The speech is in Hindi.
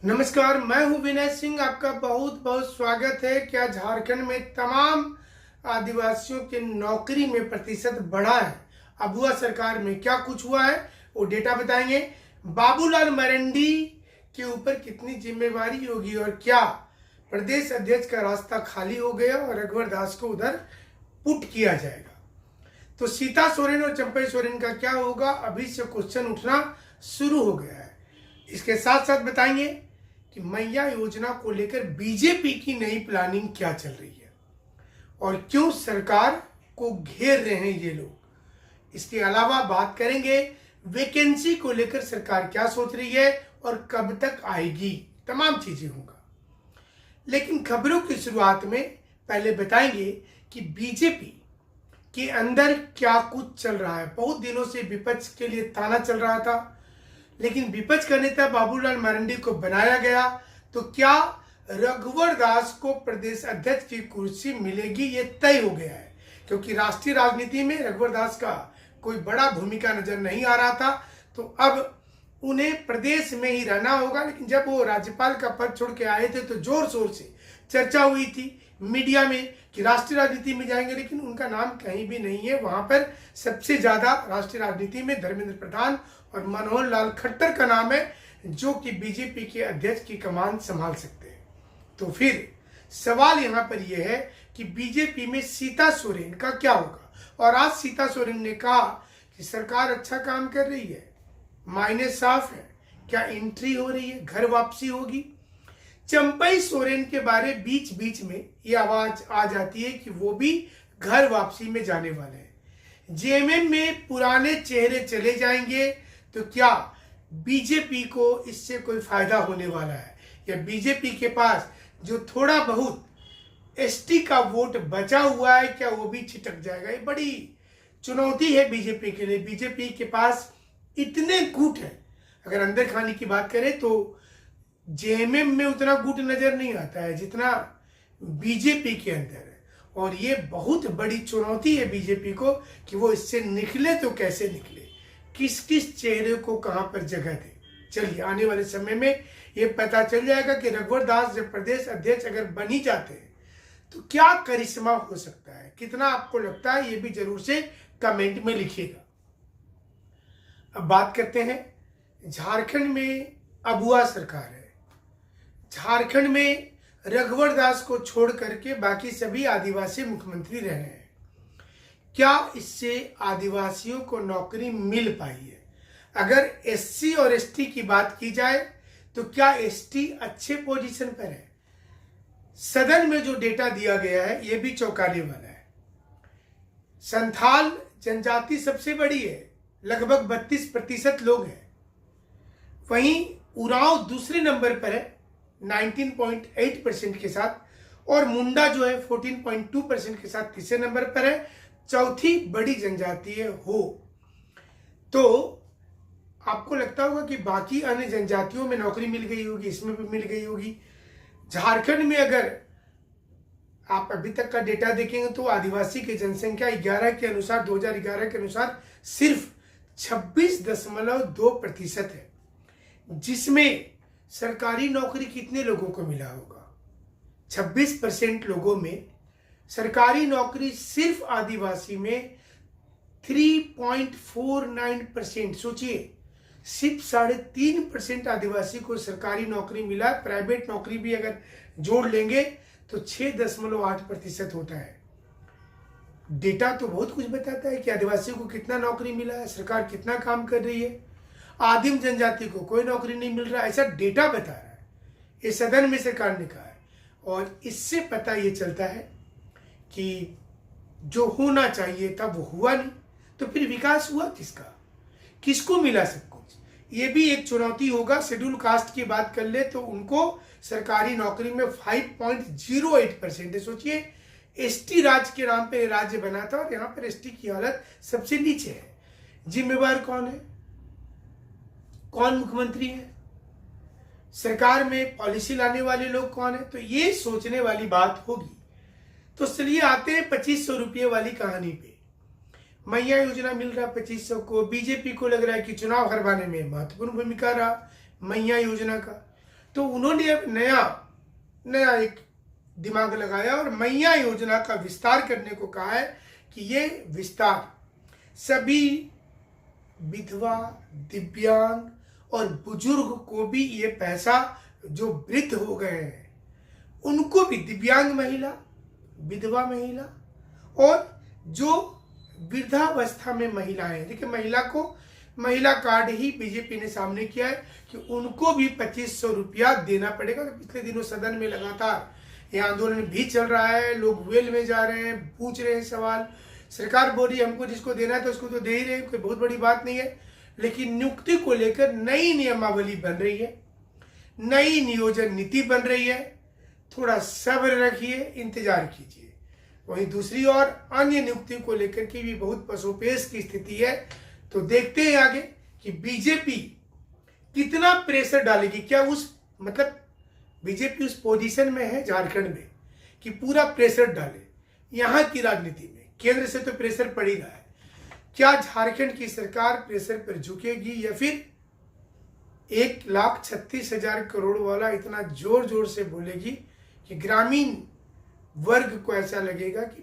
नमस्कार, मैं हूं विनय सिंह। आपका बहुत बहुत स्वागत है। क्या झारखंड में तमाम आदिवासियों के नौकरी में प्रतिशत बढ़ा है? अबुआ सरकार में क्या कुछ हुआ है वो डेटा बताएंगे। बाबूलाल मरंडी के ऊपर कितनी जिम्मेवारी होगी और क्या प्रदेश अध्यक्ष का रास्ता खाली हो गया और रघुवर दास को उधर पुट किया जाएगा? तो सीता सोरेन और चंपई सोरेन का क्या होगा? अभी से क्वेश्चन उठना शुरू हो गया है। इसके साथ साथ बताएंगे कि मैया योजना को लेकर बीजेपी की नई प्लानिंग क्या चल रही है और क्यों सरकार को घेर रहे हैं ये लोग। इसके अलावा बात करेंगे वैकेंसी को लेकर सरकार क्या सोच रही है और कब तक आएगी, तमाम चीजें होगा। लेकिन खबरों की शुरुआत में पहले बताएंगे कि बीजेपी के अंदर क्या कुछ चल रहा है। बहुत दिनों से विपक्ष के लिए ताना चल रहा था, लेकिन विपक्ष का नेता बाबूलाल मरंडी को बनाया गया तो क्या रघुवर दास को प्रदेश अध्यक्ष की कुर्सी मिलेगी, ये तय हो गया है। क्योंकि राष्ट्रीय राजनीति में रघुवर दास का कोई बड़ा भूमिका नजर नहीं आ रहा था, तो अब उन्हें प्रदेश में ही रहना होगा। लेकिन जब वो राज्यपाल का पद छोड़ के आए थे तो जोर शोर से चर्चा हुई थी मीडिया में कि राष्ट्रीय राजनीति में जाएंगे, लेकिन उनका नाम कहीं भी नहीं है। वहां पर सबसे ज्यादा राष्ट्रीय राजनीति में धर्मेंद्र प्रधान और मनोहर लाल खट्टर का नाम है, जो कि बीजेपी के अध्यक्ष की कमान संभाल सकते हैं। तो फिर सवाल यहां पर यह है कि बीजेपी में सीता सोरेन का क्या होगा। और आज सीता सोरेन ने कहा कि सरकार अच्छा काम कर रही है, मायने साफ है, क्या एंट्री हो रही है, घर वापसी होगी। चंपई सोरेन के बारे बीच बीच में ये आवाज आ जाती है कि वो भी घर वापसी में जाने वाले हैं। जेएमएम में पुराने चेहरे चले जाएंगे तो क्या बीजेपी को इससे कोई फायदा होने वाला है, या बीजेपी के पास जो थोड़ा बहुत एसटी का वोट बचा हुआ है क्या वो भी छिटक जाएगा? ये बड़ी चुनौती है बीजेपी के लिए। बीजेपी के पास इतने गुट है, अगर अंदर खाने की बात करें तो जेएमएम में उतना गुट नजर नहीं आता है जितना बीजेपी के अंदर है। और ये बहुत बड़ी चुनौती है बीजेपी को कि वो इससे निकले तो कैसे निकले, किस किस चेहरे को कहां पर जगह दे। चलिए आने वाले समय में ये पता चल जाएगा कि रघुवर दास जब प्रदेश अध्यक्ष अगर बन ही जाते हैं तो क्या करिश्मा हो सकता है, कितना आपको लगता है, ये भी जरूर से कमेंट में लिखिएगा। अब बात करते हैं झारखंड में अबुआ सरकार है। झारखंड में रघुवर दास को छोड़ करके बाकी सभी आदिवासी मुख्यमंत्री रहे हैं। क्या इससे आदिवासियों को नौकरी मिल पाई है? अगर एससी और एसटी की बात की जाए तो क्या एसटी अच्छे पोजीशन पर है? सदन में जो डेटा दिया गया है ये भी चौंकाने वाला है। संथाल जनजाति सबसे बड़ी है, लगभग 32% लोग हैं। वहीं उरांव दूसरे नंबर पर है 19.8% के साथ, और मुंडा जो है 14.2% के साथ तीसरे नंबर पर है। चौथी बड़ी जनजाति है हो। तो आपको लगता होगा कि बाकी अन्य जनजातियों में नौकरी मिल गई होगी, इसमें भी मिल गई होगी। झारखंड में अगर आप अभी तक का डेटा देखेंगे तो आदिवासी की जनसंख्या 11 के अनुसार 2011 के अनुसार सिर्फ 26.2% है, जिसमें सरकारी नौकरी कितने लोगों को मिला होगा? 26% लोगों में सरकारी नौकरी सिर्फ आदिवासी में 3.49%। सोचिए, सिर्फ 3.5% आदिवासी को सरकारी नौकरी मिला। प्राइवेट नौकरी भी अगर जोड़ लेंगे तो 6.8% होता है। डेटा तो बहुत कुछ बताता है कि आदिवासियों को कितना नौकरी मिला है, सरकार कितना काम कर रही है। आदिम जनजाति को कोई नौकरी नहीं मिल रहा, ऐसा डेटा बता रहा है। ये सदन में सरकार ने कहा है। और इससे पता ये चलता है कि जो होना चाहिए था वो हुआ नहीं, तो फिर विकास हुआ किसका, किसको मिला सब कुछ? ये भी एक चुनौती होगा। शेड्यूल कास्ट की बात कर ले तो उनको सरकारी नौकरी में 5.08% है। सोचिए, एसटी राज्य के नाम पे राज्य बना था और यहाँ पर एसटी की हालत सबसे नीचे है। जिम्मेवार कौन है, कौन मुख्यमंत्री है, सरकार में पॉलिसी लाने वाले लोग कौन है? तो ये सोचने वाली बात होगी। तो चलिए आते हैं 2500 रुपये वाली कहानी पे। मैया योजना मिल रहा 2500 को। बीजेपी को लग रहा है कि चुनाव हरवाने में महत्वपूर्ण भूमिका रहा मैया योजना का। तो उन्होंने अब नया एक दिमाग लगाया और मैया योजना का विस्तार करने को कहा है कि ये विस्तार सभी विधवा, दिव्यांग और बुजुर्ग को भी ये पैसा, जो वृद्ध हो गए हैं उनको भी, दिव्यांग महिला, विधवा महिला और जो वृद्धावस्था में महिलाएं, देखिए महिला कार्ड ही बीजेपी ने सामने किया है कि उनको भी 2500 रुपया देना पड़ेगा। तो पिछले दिनों सदन में लगातार ये आंदोलन भी चल रहा है, लोग वेल में जा रहे हैं, पूछ रहे हैं सवाल, सरकार बोल रही है हमको जिसको देना है तो उसको तो दे ही रहे हैं, कोई बहुत बड़ी बात नहीं है। लेकिन नियुक्ति को लेकर नई नियमावली बन रही है, नई नियोजन नीति बन रही है, थोड़ा सब्र रखिए, इंतजार कीजिए। वहीं दूसरी ओर अन्य नियुक्ति को लेकर की भी बहुत पसोपेश की स्थिति है। तो देखते हैं आगे कि बीजेपी कितना प्रेशर डालेगी। क्या बीजेपी उस पोजीशन में है झारखंड में कि पूरा प्रेशर डाले यहाँ की राजनीति में? केंद्र से तो प्रेशर पड़ ही रहा है। क्या झारखंड की सरकार प्रेशर पर झुकेगी या फिर 1,36,000 करोड़ वाला इतना जोर जोर से बोलेगी कि ग्रामीण वर्ग को ऐसा लगेगा कि